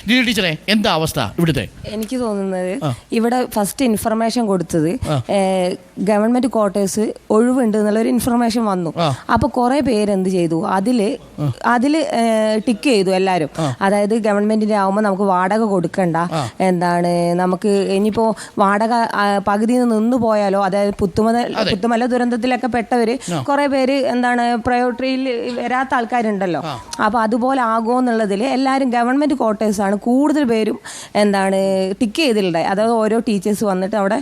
ജിജി ടീച്ചറെ, എന്താ അവസ്ഥ ഇവിടുത്തെ? എനിക്ക് തോന്നുന്നത് ഇവിടെ ഫസ്റ്റ് ഇൻഫർമേഷൻ കൊടുത്തത് ഗവൺമെന്റ് ക്വാർട്ടേഴ്സ് ഒഴിവുണ്ട് എന്നുള്ളൊരു ഇൻഫർമേഷൻ വന്നു. അപ്പൊ കുറെ പേര് എന്ത് ചെയ്തു, അതില് ടിക്ക് ചെയ്തു എല്ലാരും. അതായത് ഗവൺമെന്റിന്റെ ആവുമ്പോൾ നമുക്ക് വാടക കൊടുക്കണ്ട, എന്താണ് നമുക്ക് ഇനിയിപ്പോ വാടക പകുതിയിൽ നിന്ന് പോയാലോ, അതായത് പുത്തുമല ദുരന്തത്തിലൊക്കെ പെട്ടവര് കുറെ പേര് എന്താണ് പ്രയോറിറ്റിയിൽ വരാത്ത ആൾക്കാരുണ്ടല്ലോ. അപ്പൊ അതുപോലെ ആകുമെന്നുള്ളതിൽ എല്ലാവരും ഗവൺമെന്റ് ക്വാർട്ടേഴ്സ് ആണ് കൂടുതൽ പേരും എന്താണ് ടിക്ക് ചെയ്തിട്ടുണ്ടായി. അതായത് ഓരോ ടീച്ചേഴ്സ് വന്നിട്ട് അവിടെ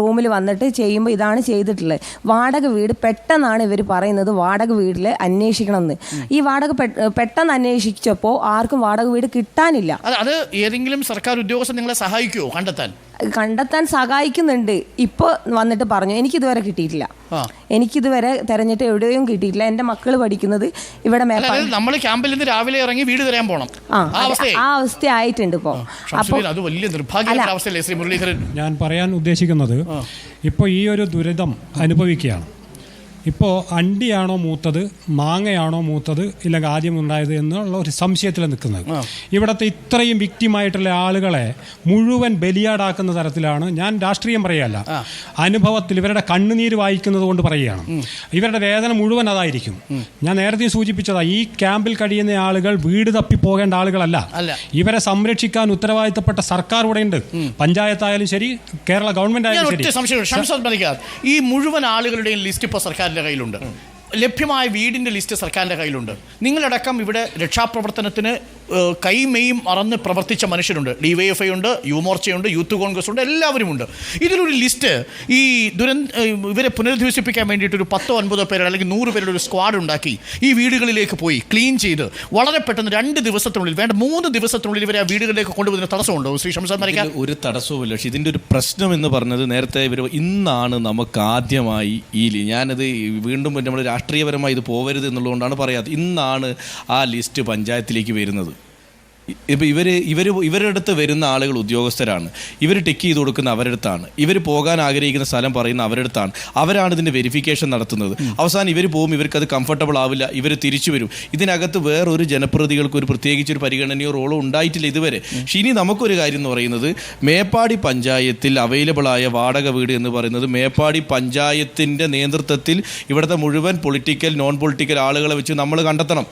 റൂമിൽ വന്നിട്ട് ചെയ്യുമ്പോൾ ഇതാണ് ചെയ്തിട്ടുള്ളത്. വാടക വീട് പെട്ടെന്നാണ് ഇവർ പറയുന്നത് വാടക വീട്ടിൽ അന്വേഷിക്കണം എന്ന്. ഈ വാടക പെട്ടെന്ന് അന്വേഷിച്ചപ്പോൾ ആർക്കും വാടക വീട് കിട്ടാനില്ല. അത് ഏതെങ്കിലും സർക്കാർ ഉദ്യോഗസ്ഥർ നിങ്ങളെ സഹായിക്കുമോ കണ്ടെത്താൻ സഹായിക്കുന്നുണ്ട്. ഇപ്പോൾ വന്നിട്ട് പറഞ്ഞു എനിക്കിതുവരെ കിട്ടിയിട്ടില്ല, എനിക്കിതുവരെ തെരഞ്ഞിട്ട് എവിടെയും കിട്ടിയിട്ടില്ല. എൻ്റെ മക്കൾ പഠിക്കുന്നത് ഇവിടെ നമ്മൾ ക്യാമ്പിൽ നിന്ന് രാവിലെ ഇറങ്ങി വീട് തരാൻ പോകണം, ആ അവസ്ഥ ആയിട്ടുണ്ട് ഇപ്പോൾ. അത് വലിയ നിർഭാഗ്യമായ അവസ്ഥയല്ലേ ശ്രീ മുരളീധരൻ? ഞാൻ പറയാൻ ഉദ്ദേശിക്കുന്നത്, ഇപ്പോൾ ഈ ഒരു ദുരിതം അനുഭവിക്കുകയാണ്. ഇപ്പോൾ അണ്ടിയാണോ മൂത്തത്, മാങ്ങയാണോ മൂത്തത്, ഇല്ലെങ്കിൽ ആദ്യം ഉണ്ടായത് എന്നുള്ള ഒരു സംശയത്തിൽ നിൽക്കുന്നത്. ഇവിടുത്തെ ഇത്രയും വിക്റ്റിമായിട്ടുള്ള ആളുകളെ മുഴുവൻ ബലിയാടാക്കുന്ന തരത്തിലാണ്. ഞാൻ രാഷ്ട്രീയം പറയുകയല്ല, അനുഭവത്തിൽ ഇവരുടെ കണ്ണുനീര് വായിക്കുന്നത് കൊണ്ട് പറയുകയാണ്. ഇവരുടെ വേദന മുഴുവൻ അതായിരിക്കും. ഞാൻ നേരത്തെ സൂചിപ്പിച്ചതാ, ഈ ക്യാമ്പിൽ കഴിയുന്ന ആളുകൾ വീട് തപ്പിപ്പോകേണ്ട ആളുകളല്ല. ഇവരെ സംരക്ഷിക്കാൻ ഉത്തരവാദിത്തപ്പെട്ട സർക്കാർ ഇവിടെ ഉണ്ട്. പഞ്ചായത്തായാലും ശരി, കേരള ഗവൺമെന്റ് ആയാലും ശരി. ഈ മുഴുവൻ ആളുകളുടെയും ലിസ്റ്റ് ഇപ്പോൾ സർക്കാർ കയ്യിലുണ്ട്. ലഭ്യമായ വീടിൻ്റെ ലിസ്റ്റ് സർക്കാരിൻ്റെ കയ്യിലുണ്ട്. നിങ്ങളടക്കം ഇവിടെ രക്ഷാപ്രവർത്തനത്തിന് കൈമെയും മറന്ന് പ്രവർത്തിച്ച മനുഷ്യരുണ്ട്. DYFI ഉണ്ട്, യുവമോർച്ചയുണ്ട്, യൂത്ത് കോൺഗ്രസ് ഉണ്ട്, എല്ലാവരും ഉണ്ട്. ഇതിലൊരു ലിസ്റ്റ് ഈ ഇവരെ പുനരധിവസിപ്പിക്കാൻ വേണ്ടിയിട്ട് ഒരു 10-9 പേരുടെ അല്ലെങ്കിൽ 100 പേരുടെ ഒരു സ്ക്വാഡ് ഉണ്ടാക്കി ഈ വീടുകളിലേക്ക് പോയി ക്ലീൻ ചെയ്ത് വളരെ പെട്ടെന്ന് 2 ദിവസത്തിനുള്ളിൽ, വേണ്ട 3 ദിവസത്തിനുള്ളിൽ ഇവരെ ആ വീടുകളിലേക്ക് കൊണ്ടുപോകുന്ന തടസ്സമുണ്ടോ ശ്രീ ഷംസാദ് മരക്കാർ? ഒരു തടസ്സവുമില്ല. പക്ഷേ ഇതിൻ്റെ ഒരു പ്രശ്നം എന്ന് പറഞ്ഞത്, നേരത്തെ ഇവർ ഇന്നാണ് നമുക്ക് ആദ്യമായി ഞാനത് വീണ്ടും നമ്മൾ രാഷ്ട്രീയപരമായി ഇത് പോകരുത് എന്നുള്ളതുകൊണ്ടാണ് പറയാത്തത്. ഇന്നാണ് ആ ലിസ്റ്റ് പഞ്ചായത്തിലേക്ക് വരുന്നത്. ഇപ്പോൾ ഇവരുടെ അടുത്ത് വരുന്ന ആളുകൾ ഉദ്യോഗസ്ഥരാണ്. ഇവർ ടിക്ക് ചെയ്ത് കൊടുക്കുന്ന അവരുടെ അടുത്താണ്. ഇവർ പോകാൻ ആഗ്രഹിക്കുന്ന സ്ഥലം പറയുന്ന അവരുടെ അടുത്താണ്. അവരാണ് ഇതിൻ്റെ വെരിഫിക്കേഷൻ നടത്തുന്നത്. അവസാനം ഇവർ പോകും, ഇവർക്കത് കംഫർട്ടബിൾ ആവില്ല, ഇവർ തിരിച്ചു വരും. ഇതിനകത്ത് വേറൊരു ജനപ്രതികൾക്ക് ഒരു പ്രത്യേകിച്ചൊരു പരിഗണനയോ റോളോ ഉണ്ടായിട്ടില്ല ഇതുവരെ. പക്ഷേ ഇനി നമുക്കൊരു കാര്യം എന്ന് പറയുന്നത്, മേപ്പാടി പഞ്ചായത്തിൽ അവൈലബിളായ വാടക വീട് എന്ന് പറയുന്നത് മേപ്പാടി പഞ്ചായത്തിൻ്റെ നേതൃത്വത്തിൽ ഇവിടുത്തെ മുഴുവൻ പൊളിറ്റിക്കൽ നോൺ പൊളിറ്റിക്കൽ ആളുകളെ വെച്ച് നമ്മൾ കണ്ടെത്തണം.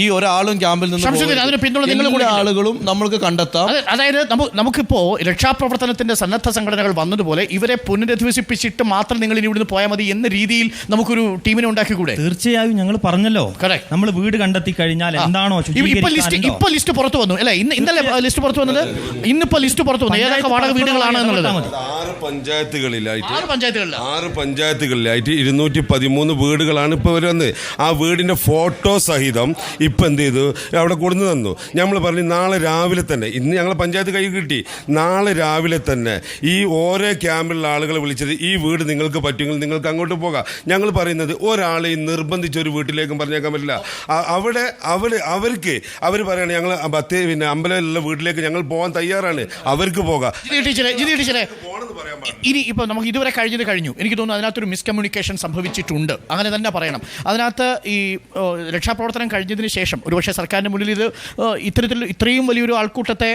ഈ ഒരാളും ക്യാമ്പിൽ നിന്ന് ആളുകളും നമ്മൾക്ക് കണ്ടെത്താം. അതായത് നമുക്കിപ്പോൾ രക്ഷാപ്രവർത്തനത്തിന്റെ സന്നദ്ധ സംഘടനകൾ വന്നതുപോലെ ഇവരെ പുനരധിവസിപ്പിച്ചിട്ട് മാത്രം നിങ്ങൾ ഇനി ഇവിടുന്ന് പോയാൽ മതി എന്ന രീതിയിൽ നമുക്കൊരു ടീമിനെ ഉണ്ടാക്കിക്കൂടെ? തീർച്ചയായും ഞങ്ങൾ പറഞ്ഞല്ലോ, നമ്മൾ വീട് കണ്ടെത്തി കഴിഞ്ഞാൽ എന്താണോ ഇപ്പൊ ലിസ്റ്റ് പുറത്തു വന്നു അല്ലെ? ഇന്നലെ ലിസ്റ്റ് പുറത്തു വന്നത്, ഇന്നിപ്പോ ലിസ്റ്റ് പുറത്തു വന്നു ഏതൊക്കെ വാടക വീടുകളാണ് എന്നുള്ളത്. 6 പഞ്ചായത്തുകളിലായിട്ട് 213 വീടുകളാണ് ഇപ്പൊ വരുന്നത്. ആ വീടിന്റെ ഫോട്ടോ സഹിതം ഇപ്പൊ എന്ത് ചെയ്തു അവിടെ കൊടുത്തു തന്നു. നമ്മൾ പറഞ്ഞു നാളെ രാവിലെ തന്നെ, ഇന്ന് ഞങ്ങൾ പഞ്ചായത്ത് കൈ കിട്ടി, നാളെ രാവിലെ തന്നെ ഈ ഓരോ ക്യാമ്പിലുള്ള ആളുകളെ വിളിച്ചത് ഈ വീട് നിങ്ങൾക്ക് പറ്റുമെങ്കിൽ നിങ്ങൾക്ക് അങ്ങോട്ട് പോകാം. ഞങ്ങൾ പറയുന്നത് ഒരാളെയും നിർബന്ധിച്ച് ഒരു വീട്ടിലേക്കും പറഞ്ഞേക്കാൻ പറ്റില്ല. അവിടെ അവർ പറയണം ഞങ്ങൾ അമ്പലത്തിലുള്ള വീട്ടിലേക്ക് ഞങ്ങൾ പോകാൻ തയ്യാറാണ്, അവർക്ക് പോകാം. ഇനി ഇപ്പോൾ നമുക്ക് ഇതുവരെ കഴിഞ്ഞു. എനിക്ക് തോന്നുന്നു അതിനകത്തൊരു മിസ്കമ്മ്യൂണിക്കേഷൻ സംഭവിച്ചിട്ടുണ്ട്, അങ്ങനെ തന്നെ പറയണം. അതിനകത്ത് ഈ രക്ഷാപ്രവർത്തനം കഴിഞ്ഞതിന് ശേഷം ഒരുപക്ഷെ സർക്കാരിൻ്റെ മുന്നിൽ ഇത്രയും വലിയൊരു ആൾക്കൂട്ടത്തെ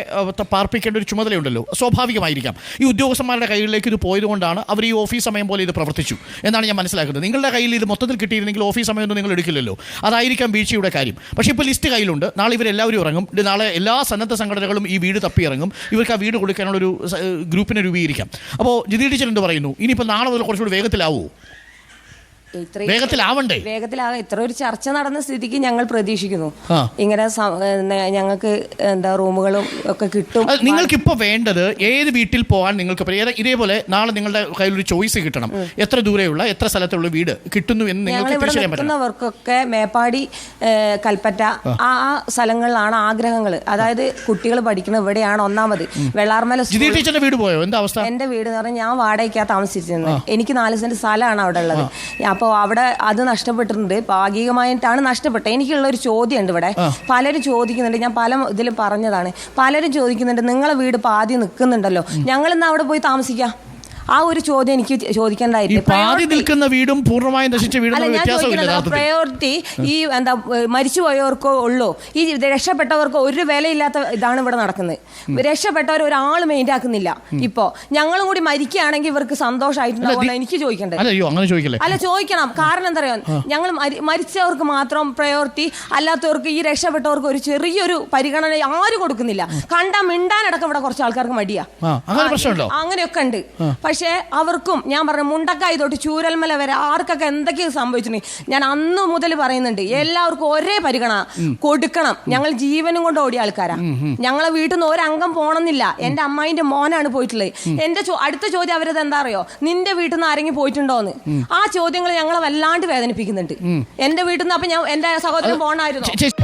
പാർപ്പിക്കേണ്ട ഒരു ചുമതലയുണ്ടല്ലോ, സ്വാഭാവികമായിരിക്കാം. ഈ ഉദ്യോഗസ്ഥന്മാരുടെ കൈകളിലേക്ക് ഇത് പോയതുകൊണ്ടാണ് അവർ ഈ ഓഫീസ് സമയം പോലെ ഇത് പ്രവർത്തിച്ചു എന്നാണ് ഞാൻ മനസ്സിലാക്കുന്നത്. നിങ്ങളുടെ കയ്യിൽ ഇത് മൊത്തത്തിൽ കിട്ടിയിരുന്നെങ്കിൽ ഓഫീസ് സമയമൊന്നും നിങ്ങൾ എടുക്കില്ലല്ലോ, അതായിരിക്കാം വീഴ്ചയുടെ കാര്യം. പക്ഷേ ഇപ്പോൾ ലിസ്റ്റ് കയ്യിലുണ്ട്, നാളെ ഇവരെല്ലാവരും ഇറങ്ങും, നാളെ എല്ലാ സന്നദ്ധ സംഘടനകളും ഈ വീട് തപ്പി ഇറങ്ങും, ഇവർക്ക് ആ വീട് കൊടുക്കാനുള്ളൊരു ഗ്രൂപ്പിനെ രൂപീകരിക്കാം. അപ്പോൾ ജിതി ടീച്ചർ എന്ത് പറയുന്നു? ഇനിയിപ്പോൾ നാളെ മുതൽ കുറച്ചുകൂടി വേഗത്തിലാവുമോ? വേഗത്തിലാകാം. ഇത്ര ഒരു ചർച്ച നടന്ന സ്ഥിതിക്ക് ഞങ്ങൾ പ്രതീക്ഷിക്കുന്നു ഇങ്ങനെ ഞങ്ങൾക്ക് റൂമുകളും ഒക്കെ കിട്ടും. നിങ്ങൾക്കിപ്പോൾ വേണ്ടത് ഏത് വീട്ടിൽ പോകാൻ നിങ്ങൾക്ക് ഇതേപോലെ നാളെ നിങ്ങളുടെ കയ്യിലൊരു ചോയ്സ് കിട്ടണം, എത്ര ദൂരെയുള്ള എത്ര സ്ഥലത്തുള്ള വീട് കിട്ടുന്നു എന്ന് നിങ്ങൾക്ക് നിൽക്കുന്നവർക്കൊക്കെ മേപ്പാടി, കൽപ്പറ്റ ആ സ്ഥലങ്ങളിലാണ് ആഗ്രഹങ്ങൾ. അതായത് കുട്ടികൾ പഠിക്കുന്നത് ഇവിടെയാണ്. ഒന്നാമത് വെള്ളാർമല ടീച്ചറിന്റെ വീട് പോയോ? എന്താ അവസ്ഥ? എന്റെ വീട് എന്ന് പറഞ്ഞാൽ ഞാൻ വാടകയ്ക്കാ താമസിച്ചിരുന്നത്. എനിക്ക് 4 സെന്റ് സ്ഥലമാണ് അവിടെ ഉള്ളത്. അപ്പോൾ അവിടെ അത് നഷ്ടപ്പെട്ടിട്ടുണ്ട്, ഭാഗികമായിട്ടാണ് നഷ്ടപ്പെട്ടത്. എനിക്കുള്ളൊരു ചോദ്യമുണ്ട് ഇവിടെ. പലരും ചോദിക്കുന്നുണ്ട്, ഞാൻ പല ഇതിലും പറഞ്ഞതാണ്, പലരും ചോദിക്കുന്നുണ്ട് നിങ്ങളെ വീട് പാതി നിൽക്കുന്നുണ്ടല്ലോ, ഞങ്ങളിന്ന് അവിടെ പോയി താമസിക്കാം. ആ ഒരു ചോദ്യം എനിക്ക് ഈ ചോദിക്കേണ്ടായിരുന്നു. പാതി നിൽക്കുന്ന വീടും പൂർണ്ണമായും നശിച്ച വീടും തമ്മിൽ വ്യത്യാസമില്ല യഥാർത്ഥത്തിൽ. പ്രയോറിറ്റി ഈ എന്താ മരിച്ചുപോയവർക്കോ ഉള്ളൂ, ഈ രക്ഷപ്പെട്ടവർക്കോ ഒരു വിലയില്ലാത്ത ഇതാണ് ഇവിടെ നടക്കുന്നത്. രക്ഷപ്പെട്ടവർ ഒരാൾ മെയിൻ്റ് ആക്കുന്നില്ല. ഇപ്പോ ഞങ്ങളും കൂടി മരിക്കുകയാണെങ്കിൽ ഇവർക്ക് സന്തോഷമായിട്ടുണ്ടാവുമല്ലോ എനിക്ക് ചോദിക്കണ്ടേ? അയ്യോ അങ്ങനെ ചോദിക്കല്ലേ? അല്ല ചോദിക്കണം. കാരണം എന്താ പറയാ, ഞങ്ങൾ മരിച്ചവർക്ക് മാത്രം പ്രയോറിറ്റി, അല്ലാത്തവർക്ക് ഈ രക്ഷപ്പെട്ടവർക്ക് ഒരു ചെറിയൊരു പരിഗണന ആരും കൊടുക്കുന്നില്ല. കണ്ടാ മിണ്ടാനടക്കം ഇവിടെ കുറച്ച് ആൾക്കാർക്ക് മടിയാ. അങ്ങനെയൊക്കെ ഉണ്ട്. പക്ഷേ അവർക്കും ഞാൻ പറഞ്ഞു മുണ്ടക്കായി തൊട്ട് ചൂരൽമല വരെ ആർക്കൊക്കെ എന്തൊക്കെ സംഭവിച്ചിട്ടുണ്ട് ഞാൻ അന്ന് മുതൽ പറയുന്നുണ്ട്. എല്ലാവർക്കും ഒരേ പരിഗണന കൊടുക്കണം. ഞങ്ങൾ ജീവനും കൊണ്ട് ഓടിയ ആൾക്കാരാ. ഞങ്ങളെ വീട്ടിൽ നിന്ന് ഒരംഗം പോണമെന്നില്ല. എന്റെ അമ്മായിന്റെ മോനാണ് പോയിട്ടുള്ളത്. എന്റെ അടുത്ത ചോദ്യം അവരത് എന്താ അറിയോ, നിന്റെ വീട്ടിൽ നിന്ന് ആരെങ്കിലും പോയിട്ടുണ്ടോന്ന്. ആ ചോദ്യങ്ങൾ ഞങ്ങളെ വല്ലാണ്ട് വേദനിപ്പിക്കുന്നുണ്ട്. എന്റെ വീട്ടിൽ നിന്ന്. അപ്പൊ ഞാൻ എന്റെ സഹോദരൻ പോണായിരുന്നു.